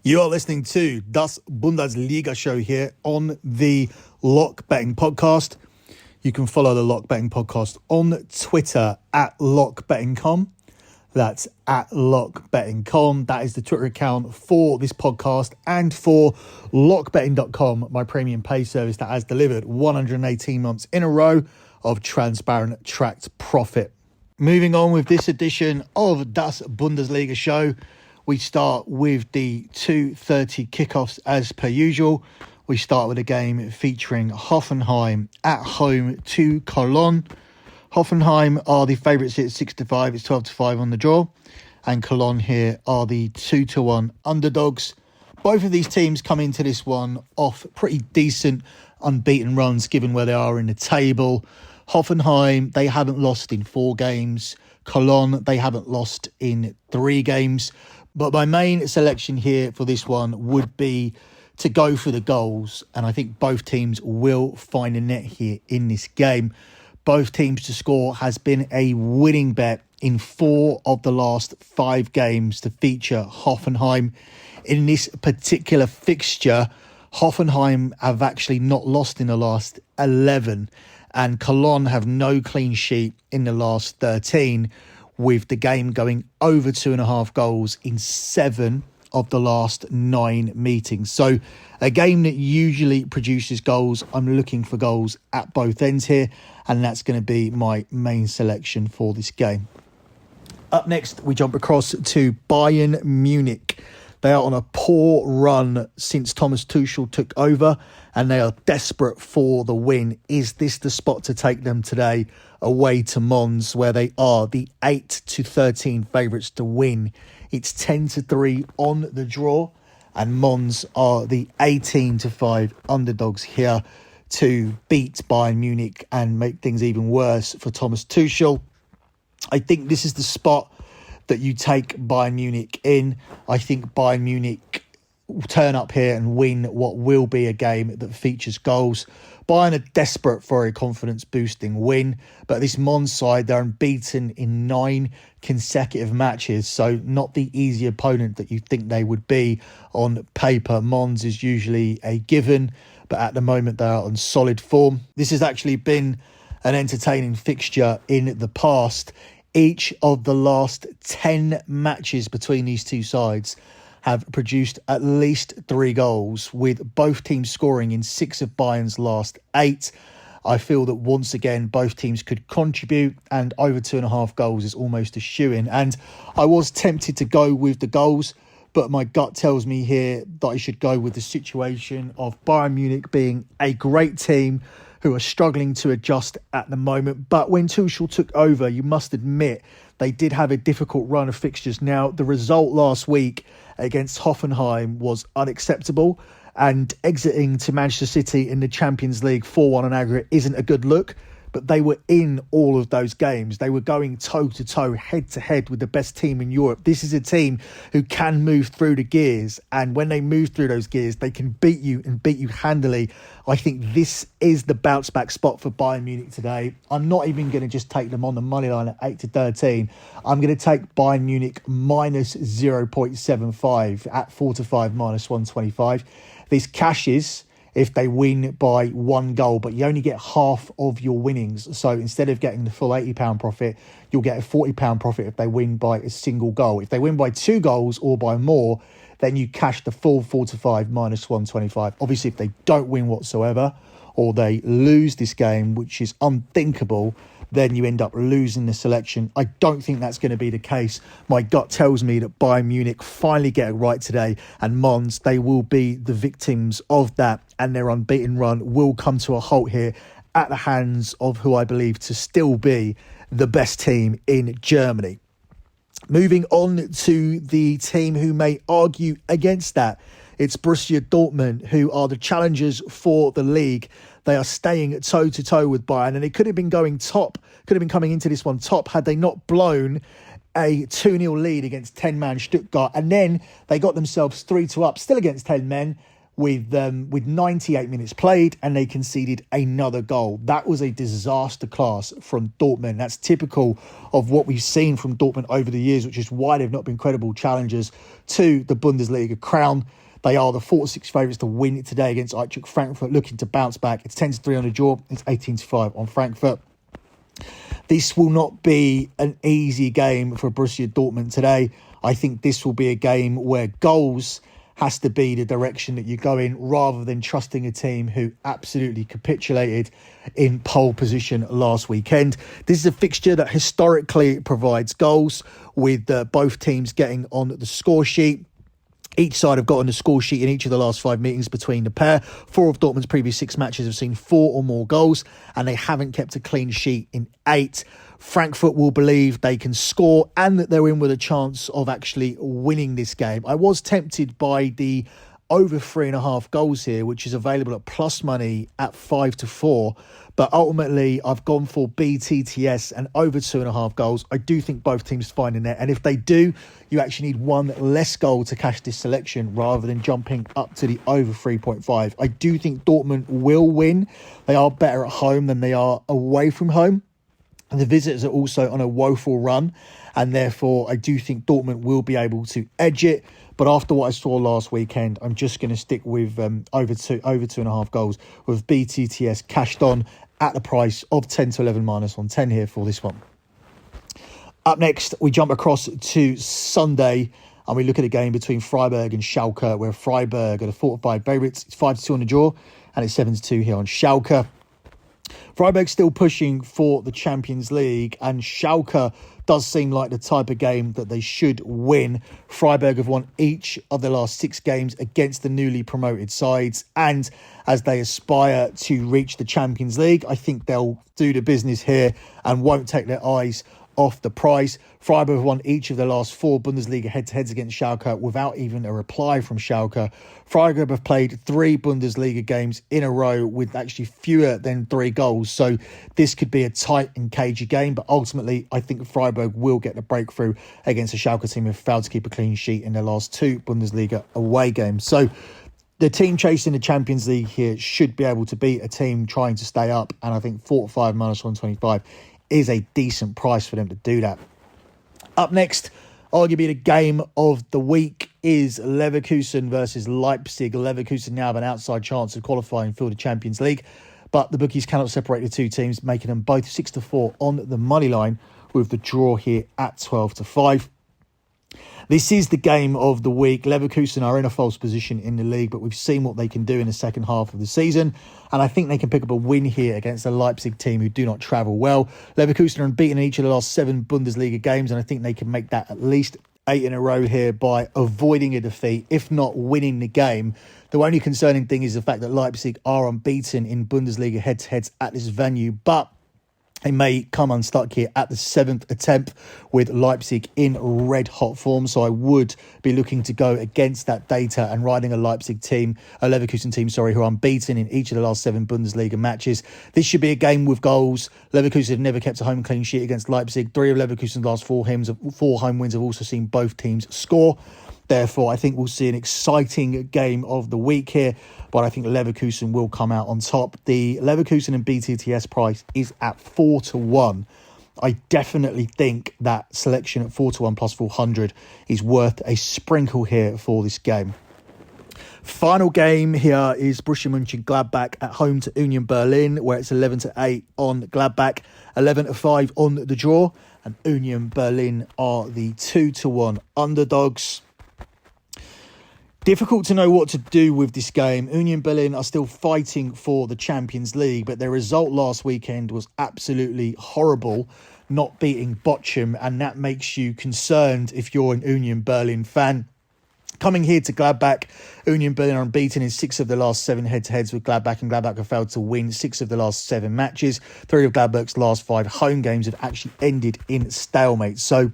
You are listening to Däs Bündesliga Show here on the Lock Betting Podcast. You can follow the Lock Betting Podcast on Twitter at LockBettingCom. That's at LockBettingCom. That is the Twitter account for this podcast and for LockBetting.com, my premium pay service that has delivered 118 months in a row of transparent tracked profit. Moving on with this edition of Däs Bündesliga Show, we start with the 2:30 kickoffs as per usual. We start with a game featuring Hoffenheim at home to Cologne. Hoffenheim are the favourites here at 6-5. It's 12-5 on the draw. And Cologne here are the 2-1 underdogs. Both of these teams come into this one off pretty decent unbeaten runs given where they are in the table. Hoffenheim, they haven't lost in 4 games. Cologne, they haven't lost in 3 games. But my main selection here for this one would be to go for the goals. And I think both teams will find a net here in this game. Both teams to score has been a winning bet in 4 of the last 5 games to feature Hoffenheim. In this particular fixture, Hoffenheim have actually not lost in the last 11. And Cologne have no clean sheet in the last 13. With the game going over 2.5 goals in 7 of the last 9 meetings. So a game that usually produces goals. I'm looking for goals at both ends here, and that's going to be my main selection for this game. Up next, we jump across to Bayern Munich. They are on a poor run since Thomas Tuchel took over, and they are desperate for the win. Is this the spot to take them today away to Mons, where they are the 8-13 favourites to win? It's 10-3 on the draw, and Mons are the 18-5 underdogs here to beat Bayern Munich and make things even worse for Thomas Tuchel. I think this is the spot that you take Bayern Munich in. I think Bayern Munich will turn up here and win what will be a game that features goals. Bayern are desperate for a confidence-boosting win, but this Mons side, they're unbeaten in 9 consecutive matches, so not the easy opponent that you think they would be on paper. Mons is usually a given, but at the moment they are on solid form. This has actually been an entertaining fixture in the past. Each of the last 10 matches between these two sides have produced at least 3 goals, with both teams scoring in 6 of Bayern's last 8. I feel that once again, both teams could contribute, and over 2.5 goals is almost a shoo-in. And I was tempted to go with the goals, but my gut tells me here that I should go with the situation of Bayern Munich being a great team who are struggling to adjust at the moment. But when Tuchel took over, you must admit, they did have a difficult run of fixtures. Now, the result last week against Hoffenheim was unacceptable, and exiting to Manchester City in the Champions League 4-1 on aggregate isn't a good look. But they were in all of those games. They were going toe-to-toe, head-to-head with the best team in Europe. This is a team who can move through the gears. And when they move through those gears, they can beat you and beat you handily. I think this is the bounce-back spot for Bayern Munich today. I'm not even going to just take them on the money line at 8-13. I'm going to take Bayern Munich minus 0.75 at 4-5 minus 125. This cashes if they win by 1 goal, but you only get half of your winnings. So instead of getting the full £80 profit, you'll get a £40 profit if they win by a single goal. If they win by 2 goals or by more, then you cash the full 4-5 minus 125. Obviously, if they don't win whatsoever, or they lose this game, which is unthinkable, then you end up losing the selection. I don't think that's going to be the case. My gut tells me that Bayern Munich finally get it right today, and Mons, they will be the victims of that, and their unbeaten run will come to a halt here at the hands of who I believe to still be the best team in Germany. Moving on to the team who may argue against that. It's Borussia Dortmund, who are the challengers for the league. They are staying toe-to-toe with Bayern, and it could have been coming into this one top had they not blown a 2-0 lead against 10-man Stuttgart. And then they got themselves 3-2 up, still against 10 men, with 98 minutes played, and they conceded another goal. That was a disaster class from Dortmund. That's typical of what we've seen from Dortmund over the years, which is why they've not been credible challengers to the Bundesliga crown. They are the 4-6 favourites to win it today against Eintracht Frankfurt, looking to bounce back. It's 10-3 on the draw. It's 18-5 on Frankfurt. This will not be an easy game for Borussia Dortmund today. I think this will be a game where goals has to be the direction that you go in, rather than trusting a team who absolutely capitulated in pole position last weekend. This is a fixture that historically provides goals, with both teams getting on the score sheet. Each side have got on the score sheet in each of the last 5 meetings between the pair. 4 of Dortmund's previous 6 matches have seen 4 or more goals, and they haven't kept a clean sheet in 8. Frankfurt will believe they can score and that they're in with a chance of actually winning this game. I was tempted by the over 3.5 goals here, which is available at plus money at 5-4. But ultimately, I've gone for BTTS and over 2.5 goals. I do think both teams find in there. And if they do, you actually need one less goal to cash this selection rather than jumping up to the over 3.5. I do think Dortmund will win. They are better at home than they are away from home. And the visitors are also on a woeful run. And therefore, I do think Dortmund will be able to edge it. But after what I saw last weekend, I'm just going to stick with over 2.5 goals with BTTS cashed on at the price of 10 to 11 minus on 10 here for this one. Up next, we jump across to Sunday and we look at a game between Freiburg and Schalke, where Freiburg are the 4-5 favourites. It's 5-2 on the draw and it's 7-2 here on Schalke. Freiburg still pushing for the Champions League, and Schalke does seem like the type of game that they should win. Freiburg have won each of the last 6 games against the newly promoted sides, and as they aspire to reach the Champions League, I think they'll do the business here and won't take their eyes off the prize. Freiburg have won each of the last 4 Bundesliga head-to-heads against Schalke without even a reply from Schalke. Freiburg have played 3 Bundesliga games in a row with actually fewer than 3 goals. So this could be a tight and cagey game, but ultimately I think Freiburg will get the breakthrough against a Schalke team who have failed to keep a clean sheet in their last 2 Bundesliga away games. So the team chasing the Champions League here should be able to beat a team trying to stay up, and I think 4-5 minus 125 is a decent price for them to do that. Up next, arguably the game of the week is Leverkusen versus Leipzig. Leverkusen now have an outside chance of qualifying for the Champions League, but the bookies cannot separate the two teams, making them both 6-4 on the money line, with the draw here at 12-5. This is the game of the week. Leverkusen are in a false position in the league, but we've seen what they can do in the second half of the season. And I think they can pick up a win here against a Leipzig team who do not travel well. Leverkusen are unbeaten in each of the last 7 Bundesliga games, and I think they can make that at least 8 in a row here by avoiding a defeat, if not winning the game. The only concerning thing is the fact that Leipzig are unbeaten in Bundesliga head-to-heads at this venue, but they may come unstuck here at the 7th attempt with Leipzig in red-hot form. So I would be looking to go against that data and riding a Leverkusen team, who are unbeaten in each of the last 7 Bundesliga matches. This should be a game with goals. Leverkusen have never kept a home clean sheet against Leipzig. 3 of Leverkusen's last 4 home wins have also seen both teams score. Therefore, I think we'll see an exciting game of the week here, but I think Leverkusen will come out on top. The Leverkusen and BTTS price is at 4-1. I definitely think that selection at 4-1 plus 400 is worth a sprinkle here for this game. Final game here is Borussia Mönchengladbach at home to Union Berlin, where it's 11-8 on Gladbach, 11-5 on the draw, and Union Berlin are the 2-1 underdogs. Difficult to know what to do with this game. Union Berlin are still fighting for the Champions League, but their result last weekend was absolutely horrible, not beating Bochum, and that makes you concerned if you're an Union Berlin fan. Coming here to Gladbach, Union Berlin are unbeaten in 6 of the last 7 head-to-heads with Gladbach, and Gladbach have failed to win 6 of the last 7 matches. 3 of Gladbach's last 5 home games have actually ended in stalemate. So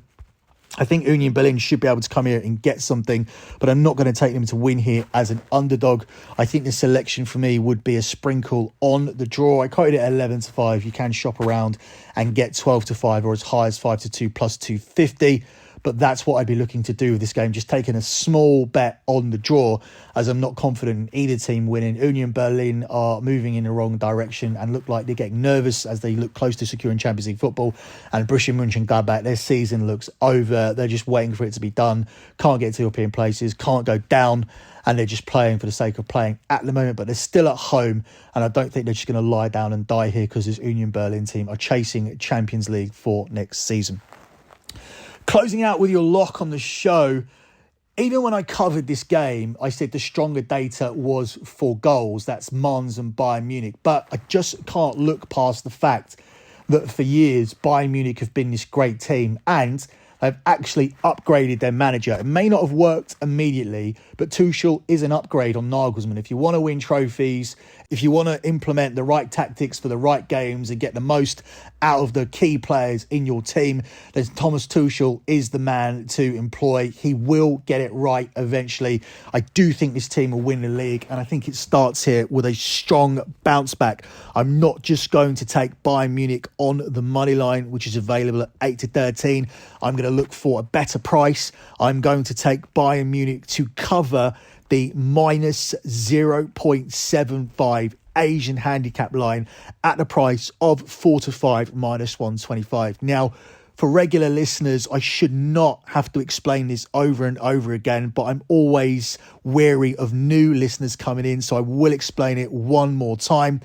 I think Union Berlin should be able to come here and get something, but I'm not going to take them to win here as an underdog. I think the selection for me would be a sprinkle on the draw. I quoted it at 11-5. You can shop around and get 12-5 or as high as 5-2 plus 250. but that's what I'd be looking to do with this game, just taking a small bet on the draw, as I'm not confident in either team winning. Union Berlin are moving in the wrong direction and look like they're getting nervous as they look close to securing Champions League football. And Borussia Mönchengladbach, their season looks over. They're just waiting for it to be done. Can't get to European places, can't go down, and they're just playing for the sake of playing at the moment, but they're still at home, and I don't think they're just going to lie down and die here, because this Union Berlin team are chasing Champions League for next season. Closing out with your lock on the show, even when I covered this game, I said the stronger data was for goals. That's Mainz and Bayern Munich. But I just can't look past the fact that for years, Bayern Munich have been this great team, and they've actually upgraded their manager. It may not have worked immediately, but Tuchel is an upgrade on Nagelsmann. If you want to win trophies, if you want to implement the right tactics for the right games and get the most out of the key players in your team, then Thomas Tuchel is the man to employ. He will get it right eventually. I do think this team will win the league, and I think it starts here with a strong bounce back. I'm not just going to take Bayern Munich on the money line, which is available at 8-13. I'm going to look for a better price. I'm going to take Bayern Munich to cover the minus 0.75 Asian handicap line at the price of 4-5 minus 125. Now, for regular listeners, I should not have to explain this over and over again, but I'm always wary of new listeners coming in, so I will explain it one more time.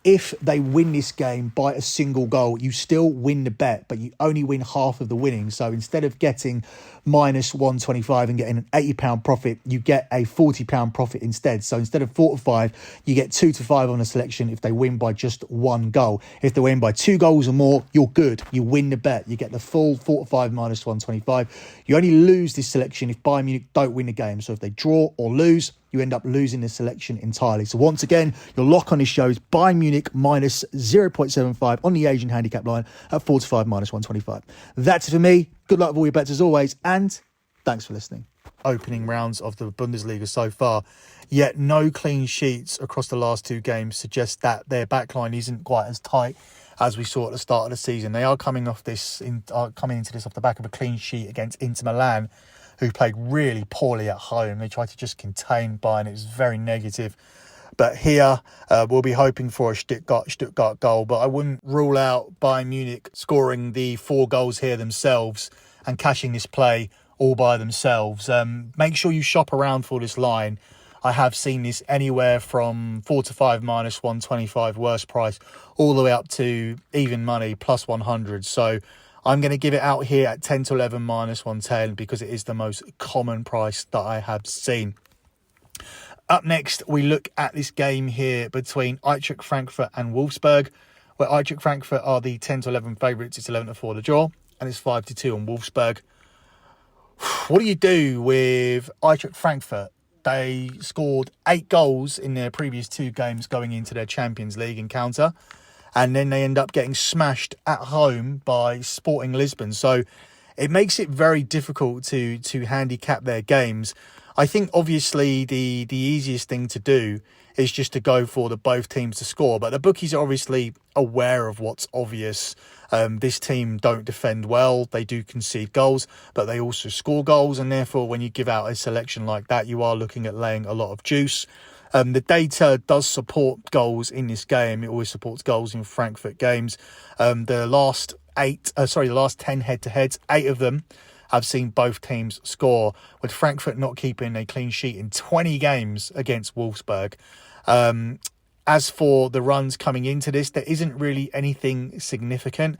If they win this game by a single goal, you still win the bet, but you only win half of the winnings. So instead of getting minus 125 and getting an £80 profit, you get a £40 profit instead. So instead of 4-5, you get 2-5 on a selection if they win by just one goal. If they win by 2 goals or more, you're good. You win the bet. You get the full 4-5 minus 125. You only lose this selection if Bayern Munich don't win the game. So if they draw or lose, you end up losing the selection entirely. So once again, your lock on this show is Bayern Munich minus 0.75 on the Asian handicap line at 4-5 minus 125. That's it for me. Good luck with all your bets as always, and thanks for listening. Opening rounds of the Bundesliga so far, yet no clean sheets across the last 2 games suggest that their backline isn't quite as tight as we saw at the start of the season. They are coming into this off the back of a clean sheet against Inter Milan, who played really poorly at home. They tried to just contain Bayern. It was very negative. But here, we'll be hoping for a Stuttgart goal. But I wouldn't rule out Bayern Munich scoring the 4 goals here themselves and cashing this play all by themselves. Make sure you shop around for this line. I have seen this anywhere from 4-5 minus 125 worst price all the way up to even money plus 100. So I'm going to give it out here at 10-11 minus 110 because it is the most common price that I have seen. Up next, we look at this game here between Eintracht Frankfurt and Wolfsburg, where Eintracht Frankfurt are the 10-11 favourites. It's 11-4 the draw, and it's 5-2 on Wolfsburg. What do you do with Eintracht Frankfurt? They scored 8 goals in their previous 2 games going into their Champions League encounter, and then they end up getting smashed at home by Sporting Lisbon. So it makes it very difficult to handicap their games. I think obviously the easiest thing to do is just to go for the both teams to score. But the bookies are obviously aware of what's obvious. This team don't defend well. They do concede goals, but they also score goals. And therefore, when you give out a selection like that, you are looking at laying a lot of juice. The data does support goals in this game. It always supports goals in Frankfurt games. The last 10 head-to-heads, 8 of them have seen both teams score, with Frankfurt not keeping a clean sheet in 20 games against Wolfsburg. As for the runs coming into this, there isn't really anything significant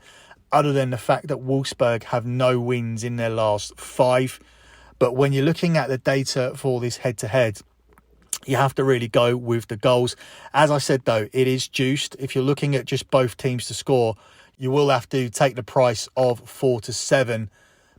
other than the fact that Wolfsburg have no wins in their last 5. But when you're looking at the data for this head-to-head, you have to really go with the goals. As I said, though, it is juiced. If you're looking at just both teams to score, you will have to take the price of 4-7.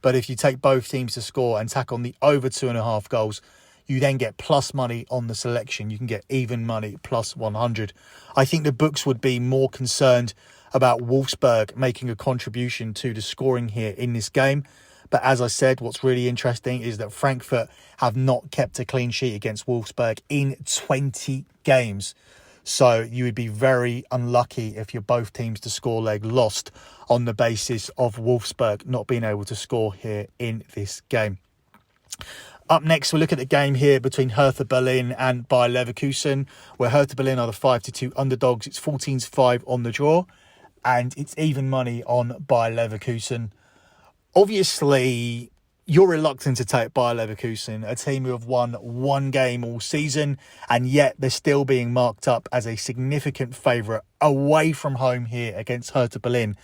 But if you take both teams to score and tack on the over 2.5 goals, you then get plus money on the selection. You can get even money plus 100. I think the books would be more concerned about Wolfsburg making a contribution to the scoring here in this game. But as I said, what's really interesting is that Frankfurt have not kept a clean sheet against Wolfsburg in 20 games. So you would be very unlucky if you're both teams to score leg lost on the basis of Wolfsburg not being able to score here in this game. Up next, we'll look at the game here between Hertha Berlin and Bayer Leverkusen, where Hertha Berlin are the 5-2 underdogs. It's 14-5 on the draw, and it's even money on Bayer Leverkusen. Obviously, you're reluctant to take Bayer Leverkusen, a team who have won one game all season, and yet they're still being marked up as a significant favourite away from home here against Hertha Berlin.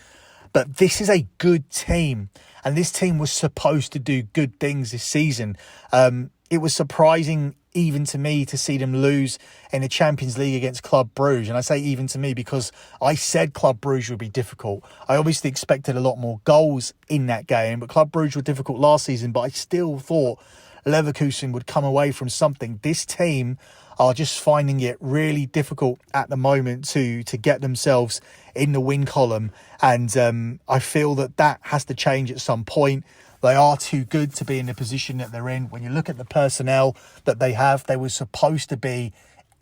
But this is a good team, and this team was supposed to do good things this season. It was surprising even to me to see them lose in the Champions League against Club Brugge. And I say even to me because I said Club Brugge would be difficult. I obviously expected a lot more goals in that game, but Club Brugge were difficult last season. But I still thought Leverkusen would come away from something. This team are just finding it really difficult at the moment to get themselves in the win column. And I feel that has to change at some point. They are too good to be in the position that they're in. When you look at the personnel that they have, they were supposed to be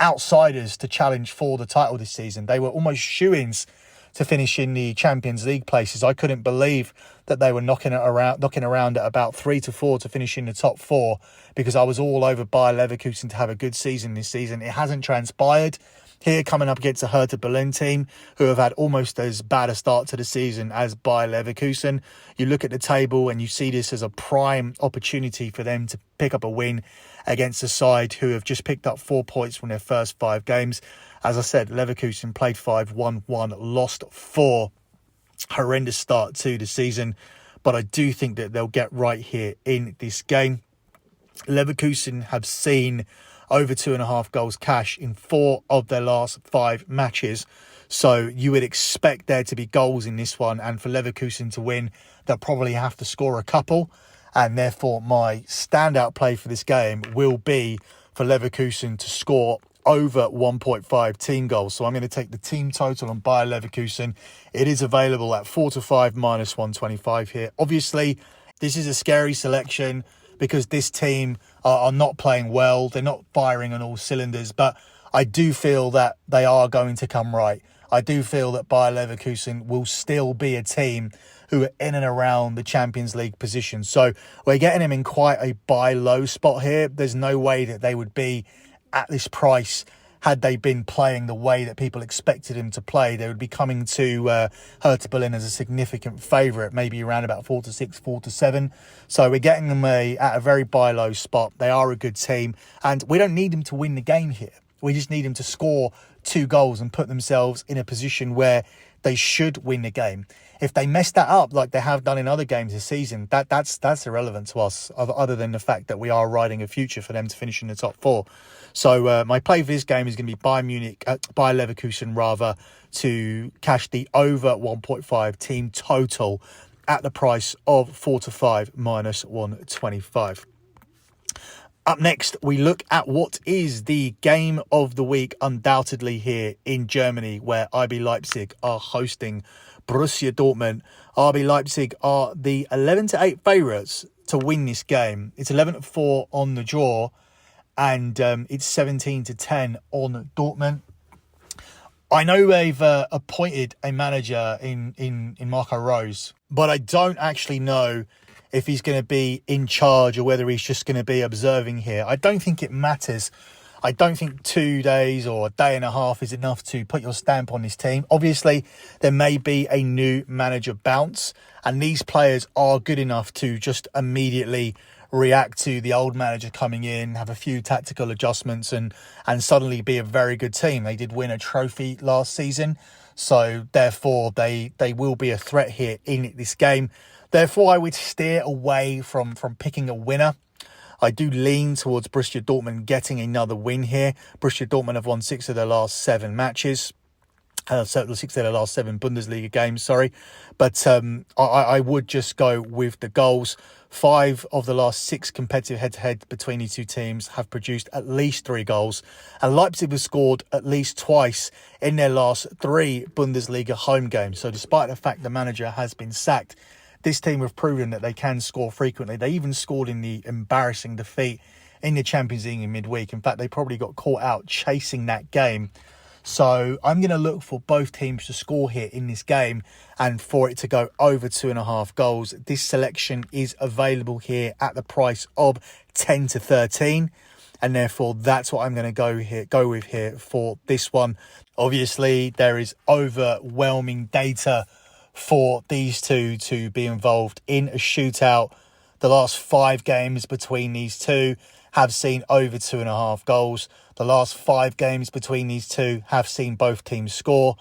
outsiders to challenge for the title this season. They were almost shoo-ins to finish in the Champions League places. I couldn't believe that they were knocking around at about 3 to 4 to finish in the top 4, because I was all over Bayer Leverkusen to have a good season this season. It hasn't transpired. Here, coming up against a Hertha Berlin team who have had almost as bad a start to the season as Bayer Leverkusen. You look at the table and you see this as a prime opportunity for them to pick up a win against a side who have just picked up 4 points from their first 5 games. As I said, Leverkusen played 5, won 1, lost 4. Horrendous start to the season, but I do think that they'll get right here in this game. Leverkusen have seen over 2.5 goals cash in 4 of their last 5 matches. So you would expect there to be goals in this one. And for Leverkusen to win, they'll probably have to score a couple. And therefore, my standout play for this game will be for Leverkusen to score over 1.5 team goals. So I'm going to take the team total on Bayer Leverkusen. It is available at 4-5 minus 125 here. Obviously, this is a scary selection because this team are not playing well. They're not firing on all cylinders, but I do feel that they are going to come right. I do feel that Bayer Leverkusen will still be a team who are in and around the Champions League position. So we're getting them in quite a buy low spot here. There's no way that they would be at this price had they been playing the way that people expected him to play. They would be coming to Hertha Berlin as a significant favourite, maybe around about 4-6, 4-7. So we're getting them at a very buy low spot. They are a good team, and we don't need them to win the game here. We just need them to score 2 goals and put themselves in a position where they should win the game. If they mess that up like they have done in other games this season, that's irrelevant to us, other than the fact that we are riding a future for them to finish in the top 4. So my play for this game is going to be Bayer Leverkusen rather, to cash the over 1.5 team total at the price of 4-5 minus 125. Up next, we look at what is the game of the week, undoubtedly here in Germany, where RB Leipzig are hosting Borussia Dortmund. RB Leipzig are the 11-8 favourites to win this game. It's 11-4 on the draw, and it's 17-10 on Dortmund. I know they've appointed a manager in Marco Rose, but I don't actually know if he's going to be in charge or whether he's just going to be observing here. I don't think it matters. I don't think 2 days or a day and a half is enough to put your stamp on this team. Obviously, there may be a new manager bounce, and these players are good enough to just immediately react to the old manager coming in, have a few tactical adjustments, and suddenly be a very good team. They did win a trophy last season, so therefore they will be a threat here in this game. Therefore, I would steer away from picking a winner. I do lean towards Borussia Dortmund getting another win here. Borussia Dortmund have won 6 of their last 7 matches. 6 of their last 7 Bundesliga games, sorry. But I would just go with the goals. 5 of the last 6 competitive head-to-head between the two teams have produced at least 3 goals. And Leipzig have scored at least twice in their last 3 Bundesliga home games. So despite the fact the manager has been sacked, this team have proven that they can score frequently. They even scored in the embarrassing defeat in the Champions League in midweek. In fact, they probably got caught out chasing that game. So I'm going to look for both teams to score here in this game and for it to go over 2.5 goals. This selection is available here at the price of 10 to 13. And therefore, that's what I'm going to go with here for this one. Obviously, there is overwhelming data for these two to be involved in a shootout. The last 5 games between these two have seen over 2.5 goals. The last 5 games between these two have seen both teams score.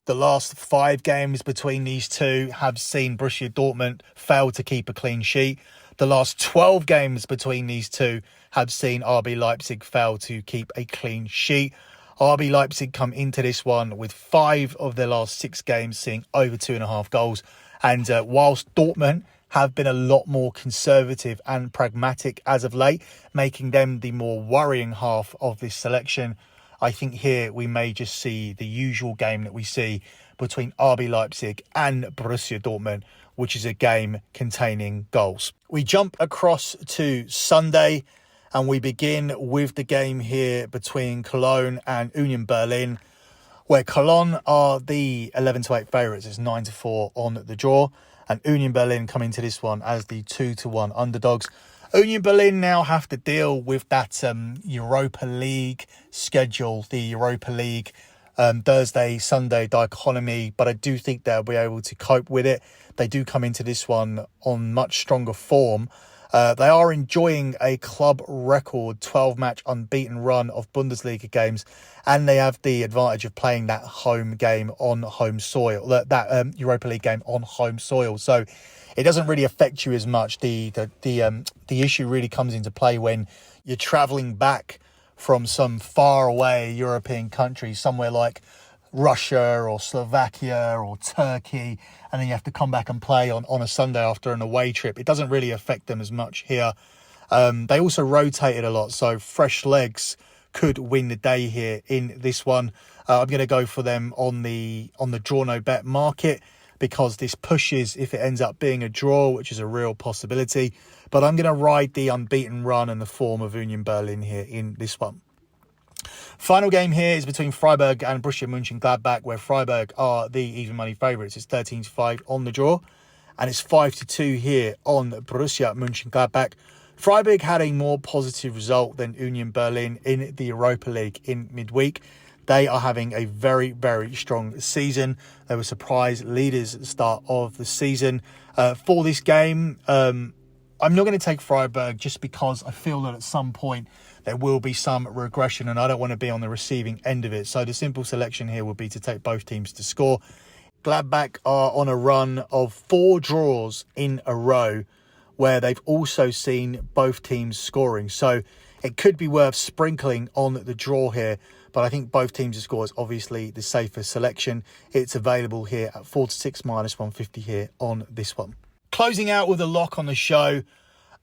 The last 5 games between these two have seen Borussia Dortmund fail to keep a clean sheet. The last 12 games between these two have seen RB Leipzig fail to keep a clean sheet. RB Leipzig come into this one with 5 of their last 6 games seeing over 2.5 goals. And whilst Dortmund have been a lot more conservative and pragmatic as of late, making them the more worrying half of this selection, I think here we may just see the usual game that we see between RB Leipzig and Borussia Dortmund, which is a game containing goals. We jump across to Sunday and we begin with the game here between Cologne and Union Berlin, where Cologne are the 11-8 favourites. It's 9-4 on the draw. And Union Berlin come into this one as the 2-1 underdogs. Union Berlin now have to deal with that Europa League schedule, the Europa League Thursday-Sunday dichotomy. But I do think they'll be able to cope with it. They do come into this one on much stronger form. They are enjoying a club record 12-match unbeaten run of Bundesliga games, and they have the advantage of playing that home game on home soil, that Europa League game on home soil. So it doesn't really affect you as much. The issue really comes into play when you're travelling back from some far away European country, somewhere like Russia or Slovakia or Turkey, and then you have to come back and play on a Sunday after an away trip. It doesn't really affect them as much here. They also rotated a lot, so fresh legs could win the day here in this one. I'm going to go for them on the draw no bet market because this pushes if it ends up being a draw, which is a real possibility. But I'm going to ride the unbeaten run and the form of Union Berlin here in this one. Final game here is between Freiburg and Borussia Mönchengladbach, where Freiburg are the even money favourites. It's 13-5 on the draw, and it's 5-2 here on Borussia Mönchengladbach. Freiburg had a more positive result than Union Berlin in the Europa League in midweek. They are having a very, very strong season. They were surprise leaders at the start of the season. For this game, I'm not going to take Freiburg just because I feel that at some point there will be some regression and I don't want to be on the receiving end of it. So the simple selection here would be to take both teams to score. Gladbach are on a run of 4 draws in a row where they've also seen both teams scoring. So it could be worth sprinkling on the draw here, but I think both teams to score is obviously the safer selection. It's available here at 4-6 minus 150 here on this one. Closing out with a lock on the show.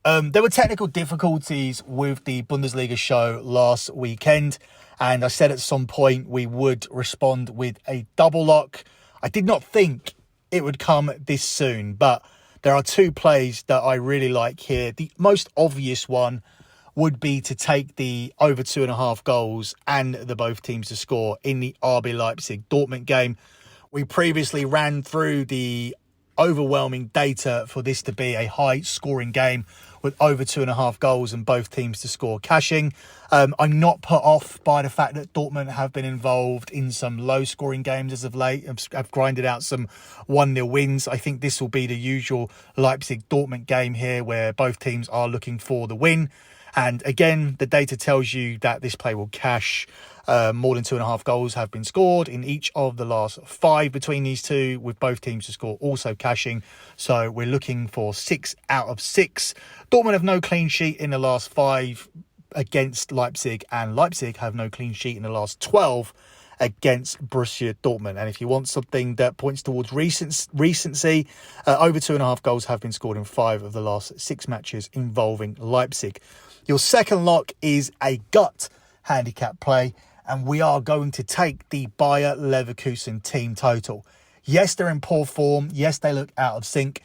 There were technical difficulties with the Bundesliga show last weekend, and I said at some point we would respond with a double lock. I did not think it would come this soon, but there are 2 plays that I really like here. The most obvious one would be to take the over 2.5 goals and the both teams to score in the RB Leipzig Dortmund game. We previously ran through the overwhelming data for this to be a high scoring game with over 2.5 goals and both teams to score cashing. I'm not put off by the fact that Dortmund have been involved in some low scoring games as of late. I've grinded out some 1-0 wins. I think this will be the usual Leipzig Dortmund game here where both teams are looking for the win. And again, the data tells you that this play will cash. More than 2.5 goals have been scored in each of the last 5 between these two, with both teams to score also cashing. So we're looking for 6 out of 6. Dortmund have no clean sheet in the last 5 against Leipzig, and Leipzig have no clean sheet in the last 12 against Borussia Dortmund. And if you want something that points towards recency, over 2.5 goals have been scored in 5 of the last 6 matches involving Leipzig. Your second lock is a gut handicap play, and we are going to take the Bayer Leverkusen team total. Yes, they're in poor form. Yes, they look out of sync.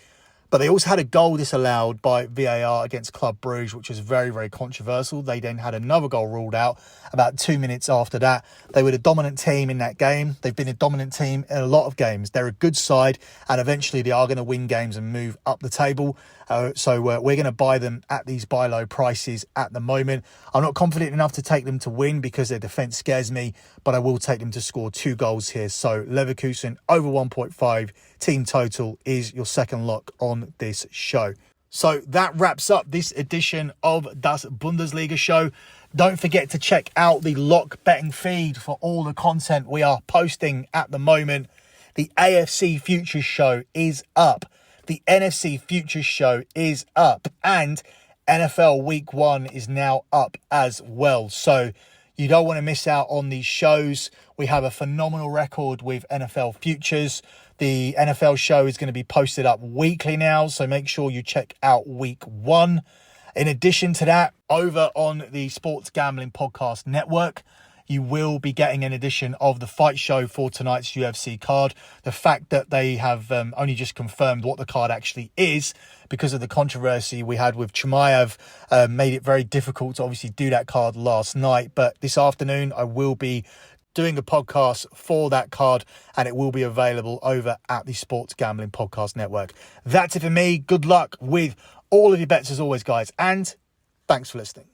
But they also had a goal disallowed by VAR against Club Brugge, which was very, very controversial. They then had another goal ruled out about 2 minutes after that. They were the dominant team in that game. They've been a dominant team in a lot of games. They're a good side, and eventually they are going to win games and move up the table. So we're going to buy them at these buy low prices at the moment. I'm not confident enough to take them to win because their defence scares me, but I will take them to score 2 goals here. So Leverkusen over 1.5 team total is your second lock on this show. So that wraps up this edition of Däs Bündesliga Show. Don't forget to check out the lock betting feed for all the content we are posting at the moment. The AFC Futures Show is up. The NFC Futures Show is up. And NFL Week 1 is now up as well. So you don't want to miss out on these shows. We have a phenomenal record with NFL Futures. The NFL show is going to be posted up weekly now, so make sure you check out Week 1. In addition to that, over on the Sports Gambling Podcast Network, you will be getting an edition of the fight show for tonight's UFC card. The fact that they have only just confirmed what the card actually is because of the controversy we had with Chimaev made it very difficult to obviously do that card last night. But this afternoon, I will be doing a podcast for that card, and it will be available over at the Sports Gambling Podcast Network. That's it for me. Good luck with all of your bets as always, guys, and thanks for listening.